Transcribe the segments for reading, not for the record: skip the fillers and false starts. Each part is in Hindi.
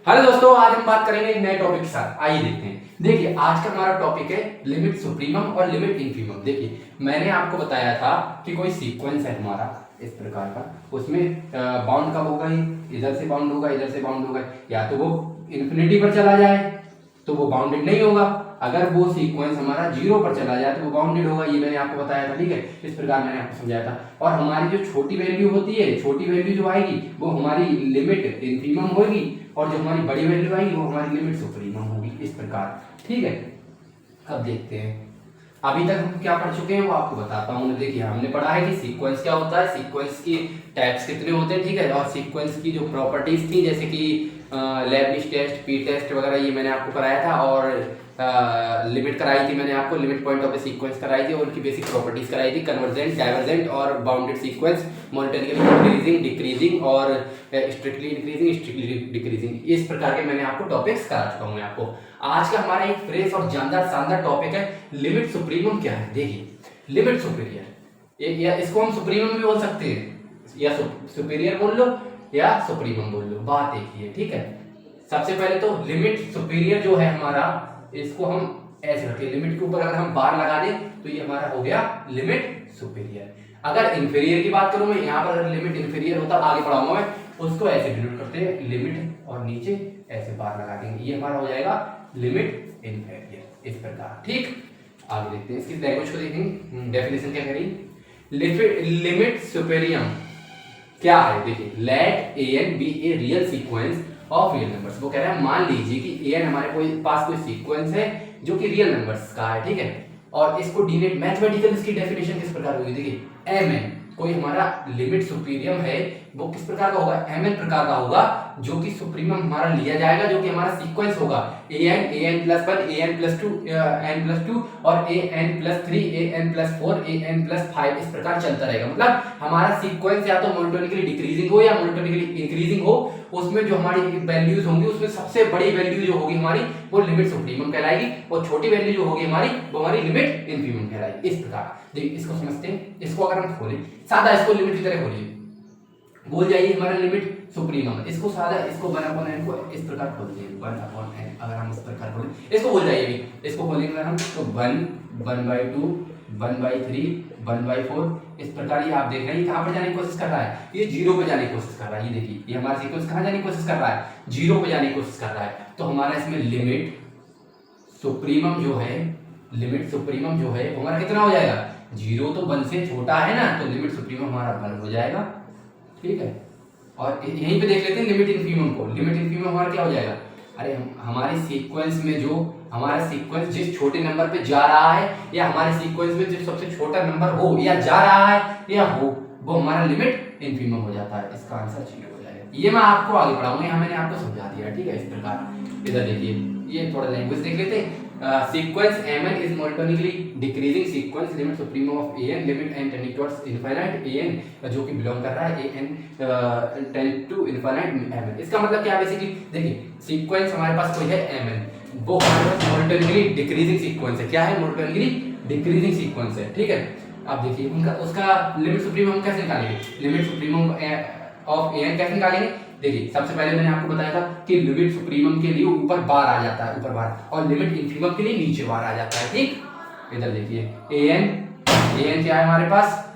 हेलो दोस्तों, आज हम बात करेंगे एक नए टॉपिक के साथ। आइए देखते हैं। देखिए, आज का हमारा टॉपिक है लिमिट सुप्रीमम और लिमिट इन्फीमम। देखिए, मैंने आपको बताया था कि कोई सीक्वेंस है हमारा इस प्रकार का, उसमें बाउंड कब होगा, ही इधर से बाउंड होगा, इधर से बाउंड होगा, या तो वो इन्फिनिटी पर चला जाए तो वो बाउंडेड नहीं होगा, अगर वो सीक्वेंस हमारा जीरो पर चला जाए तो वो बाउंडेड होगा। ये मैंने आपको बताया था, ठीक है। इस प्रकार मैंने आपको समझाया था। और हमारी जो छोटी वैल्यू होती है, छोटी वैल्यू जो आएगी वो हमारी लिमिट इन्फीमम होगी, और जो हमारी बड़ी वैल्यू आएगी वो हमारी लिमिट सुप्रीमम होगी, इस प्रकार, ठीक है। अब देखते हैं, अभी तक हम क्या पढ़ चुके हैं वो आपको बताता हूँ। देखिए, हमने पढ़ा है कि सीक्वेंस क्या होता है, सीक्वेंस की टाइप्स कितने होते हैं, ठीक है, और सीक्वेंस की जो प्रॉपर्टीज थी, जैसे कि लेबनिज टेस्ट, पी टेस्ट वगैरह, ये मैंने आपको कराया था। और लिमिट कराई थी मैंने आपको, limit point of the sequence कराई थी, और उनकी बेसिक प्रॉपर्टीज कराई थी, कन्वर्जेंट, डाइवर्जेंट और bounded sequence, monotonically increasing, decreasing और स्ट्रिक्टली इंक्रीजिंग, स्ट्रिक्टली डिक्रीजिंग। इस प्रकार के मैंने आपको टॉपिक्स करा चुका हूँ। आपको आज का हमारा एक फ्रेश और शानदार टॉपिक है लिमिट सुप्रीमम क्या है। देखिए, लिमिट सुपीरियर, या इसको हम सुप्रीमम भी बोल सकते हैं, या सुपीरियर बोल लो या सुप्रीमम बोल लो, बात एक ही है, ठीक है। सबसे पहले तो लिमिट सुपीरियर जो है हमारा, इसको हम ऐसे रखें, लिमिट के ऊपर अगर हम बार लगा दें तो ये हमारा हो गया लिमिट सुपीरियर। अगर इंफीरियर की बात करूं मैं, यहाँ पर अगर लिमिट इंफीरियर होता, आगे पढ़ाऊंगा मैं, उसको ऐसे डिनोट करते हैं, लिमिट और नीचे ऐसे बार लगा देंगे, ये हमारा हो जाएगा लिमिट इंफीरियर, इस प्रकार, ठीक। आगे देखते हैं, इसकी लैंग्वेज को देखेंगे, डेफिनेशन क्या करें। लिमिट सुपीरियम क्या है, देखिए, let a n be a real sequence of real numbers. वो कह रहा है, मान लीजिए कि ए एन हमारे पास कोई सीक्वेंस है जो कि रियल नंबर्स का है, ठीक है, और इसको डीनेट मैथमेटिकल, इसकी डेफिनेशन किस प्रकार होगी, देखिए, एम एन कोई हमारा लिमिट सुपीरियम है, वो किस प्रकार का होगा, एम एन प्रकार का होगा, जो कि सुप्रीमम हमारा लिया जाएगा, जो कि हमारा सीक्वेंस होगा A N plus 1, A N plus 2, N plus 2 और A N plus 3, A N plus 4, A N plus 5, इस प्रकार चलता रहेगा। मतलब हमारा सीक्वेंस या तो मोनोटोनिकली डिक्रीजिंग हो या मोनोटोनिकली इंक्रीजिंग हो, उसमें जो हमारी वैल्यूज होंगी, उसमें सबसे बड़ी वैल्यू जो होगी हमारी वो लिमिट सुप्रीमम कहलाएगी, और छोटी वैल्यू जो होगी हमारी वो हमारी लिमिट इन्फीमम कहलाएगी, इस प्रकार। देखिए, इसको समझते हैं। इसको अगर हम खोलें, सादा इसको लिमिट की तरह खोलिए, बोल जाइए हमारा लिमिट सुप्रीमम, इसको सादा, इसको 1/n को इस प्रकार खोल दीजिए, 1/n, अगर हम इस प्रकार खोलें, इसको बोल जाइए भी, इसको खोलेंगे हम तो 1, 1/2, 1/3, 1/4, इस प्रकार। ये आप देख रहे हैं, ये कहां पर जाने की कोशिश कर रहा है, ये जीरो पे जाने की कोशिश कर रहा है। ये देखिए, ये हमारा सीक्वेंस कहां जाने की कोशिश कर रहा है, जीरो पे जाने की कोशिश कर रहा है। तो हमारा इसमें लिमिट सुप्रीमम जो है, लिमिट सुप्रीमम जो है वो हमारा कितना हो जाएगा, जीरो तो 1 से छोटा है ना, तो लिमिट सुप्रीमम हमारा 1 हो जाएगा, ठीक है। और यहीं पे देख लेते हैं लिमिट इन्फीमम को। लिमिट इन्फीमम हमारा क्या हो जाएगा, अरे हमारे सीक्वेंस में जो हमारा सीक्वेंस जिस छोटे नंबर पे जा रहा है, या हमारे सीक्वेंस में जो सबसे छोटा नंबर हो या जा रहा है या हो, वो हमारा लिमिट इन्फीमम हो जाता है। इसका आंसर 0 हो जाएगा। ये मैं आपको आगे पढ़ाऊंगा, यहाँ मैंने आपको समझा दिया, ठीक है, इस प्रकार। इधर देखिए, ये थोड़ा लैंग्वेज देख लेते हैं। Sequence mn is monotonically decreasing sequence, limit supremum of an, limit n tending towards infinite, an जो कि बिलोंग कर रहा है an tend to infinite mn। इसका मतलब क्या है, बेसिकली देखिए, सीक्वेंस हमारे पास कोई है mn, वो हमारे पास मोनोटोनिकली डिक्रीजिंग सीक्वेंस है। क्या है, मोनोटोनिकली डिक्रीजिंग सीक्वेंस है, ठीक है। अब देखिए, उनका उसका लिमिट सुप्रीमम कैसे निकालेंगे, लिमिट सुप्रीमम ऑफ an कैसे निकालेंगे। देखिए, सबसे पहले मैंने आपको बताया था कि लिमिट सुप्रीमम के लिए ऊपर बार आ जाता है, ऊपर बार, और लिमिट इन्फीमम के लिए नीचे बार आ जाता है, ठीक। इधर देखिए, an क्या है हमारे पास,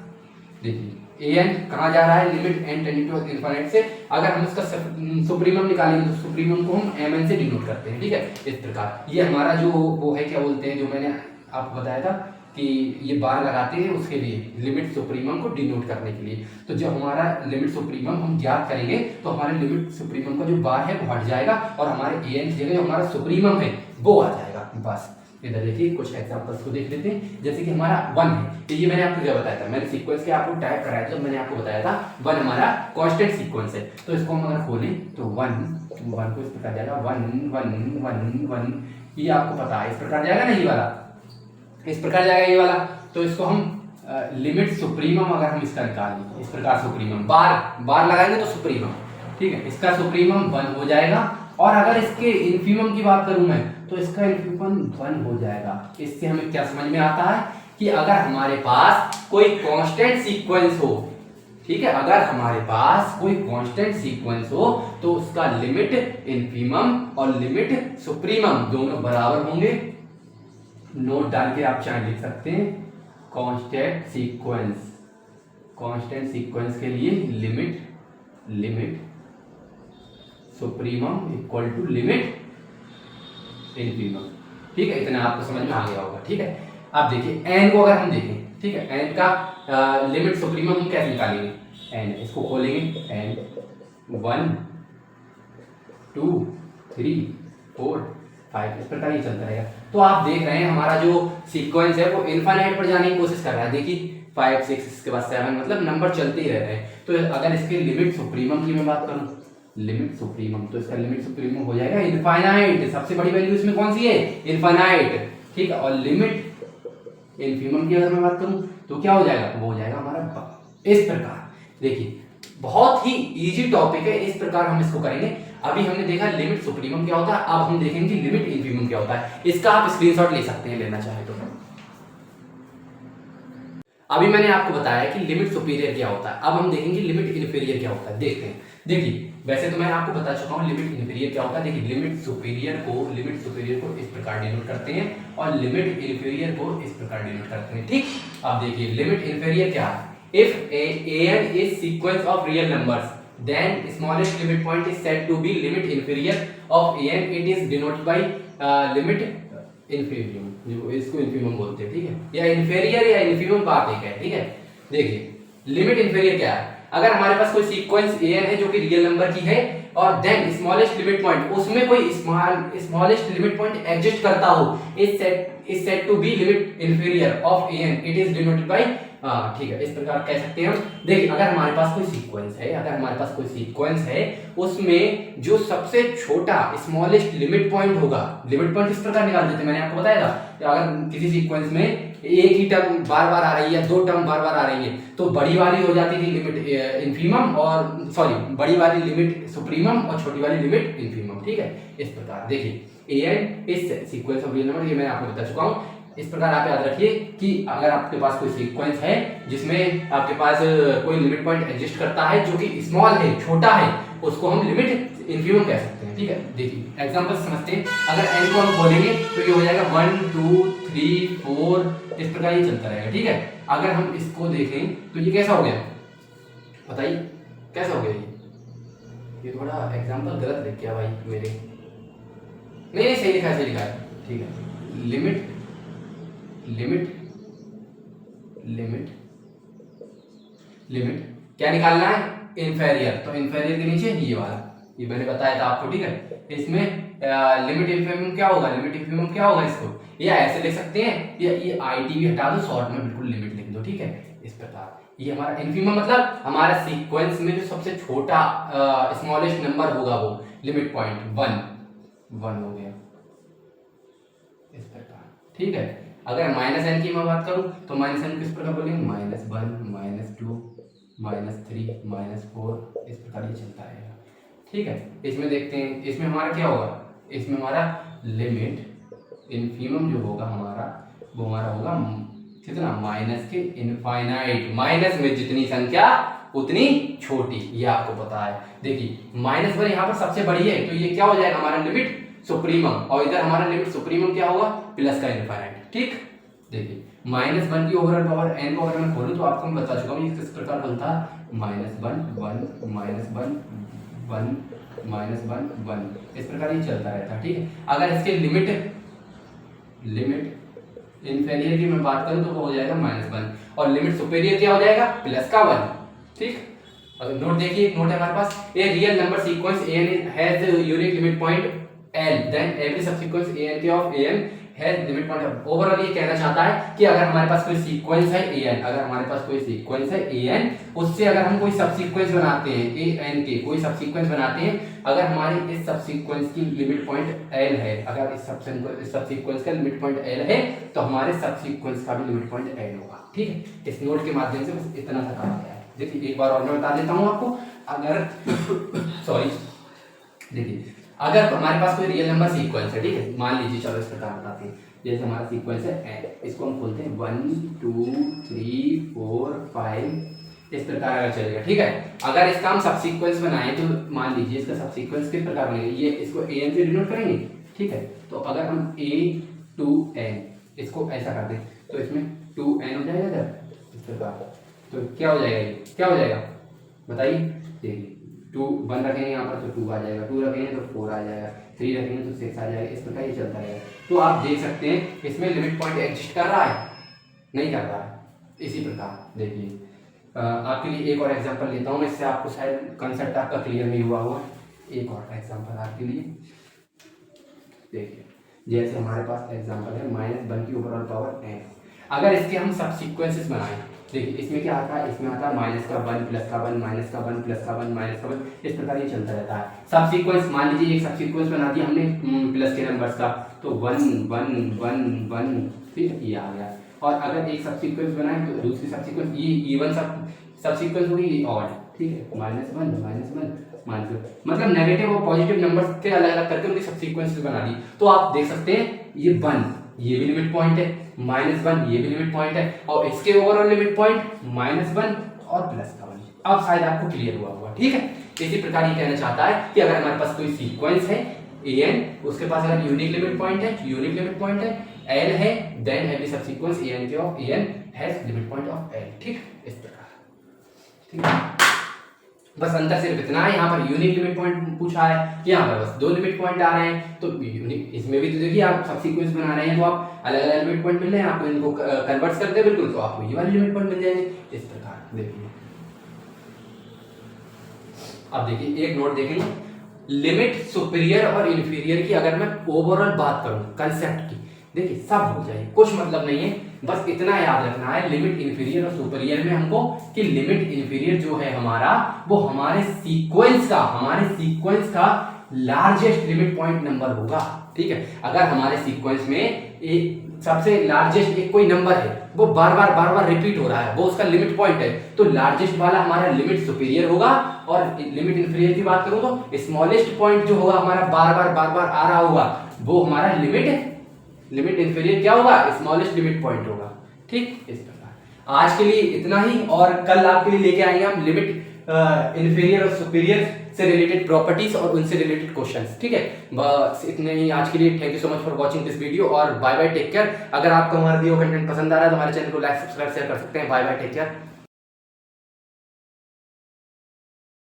देखिए an कहाँ जा रहा है, limit n tending to infinite से। अगर हम इसका सुप्रीमम निकालेंगे तो सुप्रीमम को हम mn से डिनोट करते हैं, ठीक है, इस प्रकार। ये हमारा जो वो है, क्या बोलते हैं, जो मैंने आपको बताया था कि ये बार लगाते हैं उसके लिए, लिमिट सुप्रीमम को डिनोट करने के लिए। तो जब हमारा लिमिट सुप्रीमम हम ज्ञात करेंगे तो हमारे लिमिट सुप्रीमम का जो बार है वो हट जाएगा, और हमारे an की जगह जो हमारा सुप्रीमम है वो आ जाएगा, बस। इधर देखिए, कुछ एग्जांपल्स को देख लेते हैं। जैसे कि हमारा 1 है, तो ये मैंने आपको क्या बताया था, मैंने सीक्वेंस के आपको टाइप कराया था, मैंने आपको बताया था 1 हमारा कांस्टेंट सीक्वेंस है। तो इसको हम अगर खोलें तो 1 को इस प्रकार जाएगा, 1 1 1 1, ये आपको पता है, इस प्रकार जाएगा ना, ये वाला इस प्रकार जाएगा, ये वाला। तो इसको हम लिमिट सुप्रीमम अगर हम इसका निकालें, इस प्रकार सुप्रीमम बार लगाएंगे तो सुप्रीमम, ठीक है, इसका सुप्रीमम 1 हो जाएगा। और अगर इसके इन्फीमम की बात करूं मैं, तो इसका इन्फीमम 1 हो जाएगा। इससे हमें क्या समझ में आता है कि अगर हमारे पास कोई कांस्टेंट सीक्वेंस हो, ठीक है। अगर हमारे पास कोई कांस्टेंट सीक्वेंस हो तो उसका लिमिट इनफीमम और लिमिट सुप्रीमम दोनों बराबर होंगे। नोट डाल के आप चाहे लिख सकते हैं, कांस्टेंट सीक्वेंस के लिए limit supremum equal to limit infimum. ठीक है, इतना आपको समझ में आ गया होगा। ठीक है, अब देखिए एन को अगर हम देखें, ठीक है, एन का लिमिट सुप्रीमम हम कैसे निकालेंगे, एन इसको खोलेंगे, एन 1 2 3 4 5 इस प्रकार ही चलता रहेगा। तो आप देख रहे हैं हमारा जो सीक्वेंस है वो इनफाइनाइट पर जाने की कोशिश कर रहा है। देखिए 5 6 इसके बाद 7 मतलब नंबर चलते ही रह रहे हैं। तो अगर इसके लिमिट सुप्रीमम की मैं बात करूं, लिमिट सुप्रीमम, तो इसका लिमिट सुप्रीमम हो जाएगा इनफाइनाइट। सबसे बड़ी वैल्यू इसमें कौन सी है, इनफाइनाइट। ठीक है, और लिमिट इनफीमम की अगर मैं बात करूं तो क्या हो जाएगा, वो हो जाएगा हमारा इस प्रकार। देखिए बहुत ही इजी टॉपिक है, इस प्रकार हम इसको करेंगे। अभी हमने देखा लिमिट सुप्रीमम क्या होता है, अब हम देखेंगे लिमिट इनफीमम क्या होता है। इसका आप स्क्रीनशॉट ले सकते हैं लेना चाहे तो। अभी मैंने आपको बताया कि लिमिट सुपीरियर क्या होता है, अब हम देखेंगे लिमिट इन्फीरियर क्या होता है। देखते हैं। देखिए वैसे तो मैं आपको बता चुका हूं लिमिट इन्फीरियर क्या होता है। देखिए लिमिट सुपीरियर को इस प्रकार डिनोट करते हैं और लिमिट इन्फीरियर को इस प्रकार डिनोट करते हैं। ठीक, अब देखिए लिमिट इन्फीरियर क्या है, if an is sequence of real numbers then smallest limit point is said to be limit inferior of an, it is denoted by limit inferior, जो इसको infimum बोलते हैं। ठीक है, या inferior या infimum बात एक है। ठीक है, देखिए लिमिट inferior क्या है, अगर हमारे पास कोई सीक्वेंस an है जो कि रियल नंबर की है और देन स्मॉलेस्ट लिमिट पॉइंट, उसमें कोई स्मॉलेस्ट लिमिट पॉइंट एग्जिस्ट करता हो, is said to be limit inferior of an, it is denoted by, ठीक है, इस प्रकार कह सकते हैं हम। देखिए अगर हमारे पास कोई सीक्वेंस है, उसमें जो सबसे छोटा स्मॉलेस्ट लिमिट पॉइंट होगा, लिमिट पॉइंट इस प्रकार निकाल देते हैं, मैंने आपको बताया था कि अगर किसी सीक्वेंस में एक ही टर्म बार बार आ रही है, दो टर्म बार बार आ रही है, तो बड़ी वाली हो जाती थी लिमिट इनफीमम और बड़ी वाली लिमिट सुप्रीमम और छोटी वाली लिमिट इनफीमम। ठीक है, इस प्रकार देखिए an इस सीक्वेंस ऑफ रियल नंबर, ये मैं आपको बता चुका हूँ। इस प्रकार आप याद रखिए कि अगर आपके पास कोई सीक्वेंस है जिसमें आपके पास कोई लिमिट पॉइंट एग्जिस्ट करता है जो कि स्मॉल है, छोटा है, उसको हम लिमिट इनफीमम कह सकते हैं। ठीक है, देखिए एग्जांपल समझते हैं। अगर n को हम खोलेंगे तो ये हो जाएगा 1 2 3 4 इस प्रकार ही चलता रहेगा। ठीक है, अगर हम इसको देखें तो ये कैसा हो गया, बताइए कैसा हो गया, ये थोड़ा एग्जांपल गलत लिख गया भाई मेरे, नहीं सही लिखा है। ठीक है, लिमिट क्या निकालना है, इन्फेरियर। तो इन्फेरियर के नीचे ये वाला, ये मैंने बताया था आपको। ठीक है, इसमें लिमिट इन्फीमम क्या होगा, इसको या ऐसे लिख सकते हैं, या ये आईटी भी हटा दो, शॉर्ट में बिल्कुल लिमिट लिख दो। ठीक है, इस प्रकार ये हमारा इन्फीमम मतलब हमारा सीक्वेंस में जो सबसे छोटा स्मॉलेस्ट नंबर होगा वो लिमिट पॉइंट 1 हो गया, इस प्रकार। ठीक है, अगर -n की मैं बात करूं तो -n किस प्रकार बोलेंगे, -1 -2 -3 -4 इस प्रकार ही चलता रहेगा। ठीक है, इसमें देखते हैं, इसमें हमारा क्या होगा, इसमें हमारा लिमिट इनफीमम जो होगा हमारा, वो हमारा होगा कितना, माइनस के इनफाइनाइट, माइनस में जितनी संख्या उतनी छोटी, ये आपको पता है। देखिए -1 यहाँ पर सबसे बड़ी है, तो ये क्या हो जाएगा हमारा लिमिट सुप्रीमम, और इधर हमारा लिमिट सुप्रीमम क्या होगा, प्लस का इनफाइनाइट। ठीक, देखिए -1 की ओवरऑल पावर n को अगर मैं खोलूं तो आपको मैं बता चुका हूं ये किस प्रकार बनता है, -1 1 -1 इस प्रकार ही चलता रहता है। ठीक है, अगर इसके लिमिट इनफेरियर की मैं बात करूं तो वो हो जाएगा -1 और लिमिट सुपेरियर क्या हो जाएगा, प्लस का 1। ठीक, अगर नोट देखिए, नोट है हमारे पास, a real number sequence an has unique limit point l, then every subsequence an of an has limit point. Overall ये कहना चाहता है कि अगर हमारे पास कोई सीक्वेंस है an, उससे अगर हम कोई सबसीक्वेंस बनाते हैं an के, कोई सबसीक्वेंस बनाते हैं, अगर हमारे इस सबसीक्वेंस की लिमिट पॉइंट l है, अगर इस सबसीक्वेंस का लिमिट पॉइंट l है तो हमारे सबसीक्वेंस का भी लिमिट पॉइंट l होगा। ठीक है, इस नोट के माध्यम से बस इतना सा कहा गया है। देखिए एक बार और मैं बता देता हूँ आपको, अगर देखिए अगर हमारे पास कोई रियल नंबर सीक्वेंस है, ठीक है, मान लीजिए, चलो इस प्रकार बताते हैं, जैसे हमारा सीक्वेंस है, इसको हम खोलते हैं 1 2 3 4 5 इस प्रकार अगर चलेगा, ठीक है। अगर इसका हम सबसीक्वेंस बनाएं तो मान लीजिए इसका सबसीक्वेंस किस प्रकार बनेगा, ये इसको an से डिनोट करेंगे, ठीक है। तो अगर हम a to n इसको ऐसा कर दें तो इसमें 2n हो जाएगा इधर इस प्रकार। तो क्या हो जाएगा, ये क्या हो जाएगा बताइए। देखिए 2 1 रखेंगे यहाँ पर तो 2 आ जाएगा, 2 रखेंगे तो 4 आ जाएगा, 3 रखेंगे तो 6 आ जाएगा, इस प्रकार ये चलता रहेगा। तो आप देख सकते हैं इसमें लिमिट पॉइंट एग्जिस्ट कर रहा है, नहीं कर रहा है। इसी प्रकार देखिए आपके लिए एक और एग्जांपल लेता हूँ, इससे आपको शायद कंसेप्ट आपका क्लियर नहीं हुआ होगा। एक और एग्जांपल आपके लिए देखिए, जैसे हमारे पास एग्जांपल है -1 की ओवरऑल पावर n। अगर इसके हम सबसीक्वेंसेस बनाएं, देखिए इसमें क्या आता है, इसमें आता है -1 +1 -1 +1 -1 इस प्रकार ये चलता रहता है। सबसीक्वेंस मान लीजिए एक सबसीक्वेंस बना दिया हमने प्लस के नंबर्स का, तो 1 1 1 1 फिर ये आ गया। और अगर एक सबसीक्वेंस बनाए तो दूसरी सबसीक्वेंस ये इवन सबसीक्वेंस होगी, ये ऑड, ठीक है, -1 -1 मतलब नेगेटिव और पॉजिटिव नंबर्स के अलग अलग करके उनकी सबसीक्वेंसेस बना दी। तो आप देख सकते हैं ये 1 ये भी लिमिट पॉइंट है, -1 ये भी लिमिट पॉइंट है, और इसके ओवरऑल लिमिट पॉइंट -1 और +1। अब शायद आपको क्लियर हुआ होगा, ठीक है। इसी प्रकार ये कहना चाहता है कि अगर हमारे पास कोई सीक्वेंस है an, उसके पास अगर यूनिक लिमिट पॉइंट है, l है, then every subsequence an of an has limit point of l, ठीक, इस प्रकार, ठीक है। बस अंतर सिर्फ इतना है, यहाँ पर यूनिक लिमिट पॉइंट पूछा है, यहाँ पर बस 2 लिमिट पॉइंट आ रहे हैं। तो यूनिक इसमें भी तो देखिए आप सबसीक्वेंस बना रहे हैं तो आप अलग अलग लिमिट पॉइंट मिल रहे हैं, आपको इनको कन्वर्ट करते हैं बिल्कुल, तो आपको ये वाले लिमिट पॉइंट मिल जाएंगे इस प्रकार। देखिए अब देखिए एक नोट देखेंगे, लिमिट सुपीरियर और इन्फीरियर की अगर मैं ओवरऑल बात करूं कंसेप्ट की, देखिए सब हो जाए, कुछ मतलब नहीं है, बस इतना याद रखना है लिमिट इन्फीरियर और सुपीरियर में हमको कि लिमिट इन्फीरियर जो है हमारा वो हमारे सीक्वेंस का लार्जेस्ट लिमिट पॉइंट नंबर होगा, ठीक है। अगर हमारे सीक्वेंस में एक सबसे लार्जेस्ट एक कोई नंबर है वो बार बार रिपीट हो रहा है, वो उसका लिमिट पॉइंट है, तो लार्जेस्ट वाला हमारा लिमिट सुपीरियर होगा। और लिमिट इन्फीरियर की बात करूं तो स्मॉलेस्ट पॉइंट जो होगा हमारा बार बार आ रहा होगा वो हमारा लिमिट इन्फीरियर क्या होगा, स्मॉलेस्ट लिमिट पॉइंट होगा, ठीक। इस प्रकार आज के लिए इतना ही, और कल आपके लिए लेके आएंगे हम लिमिट इन्फीरियर और सुपीरियर से रिलेटेड प्रॉपर्टीज और उनसे रिलेटेड क्वेश्चंस, ठीक है। बस इतने ही आज के लिए। Thank you so much for watching this video, और बाय बाय, टेक केयर। अगर आपको हमारा दिया कंटेंट पसंद आ रहा है तो हमारे चैनल को लाइक सब्सक्राइब शेयर कर सकते हैं। Bye bye, take care.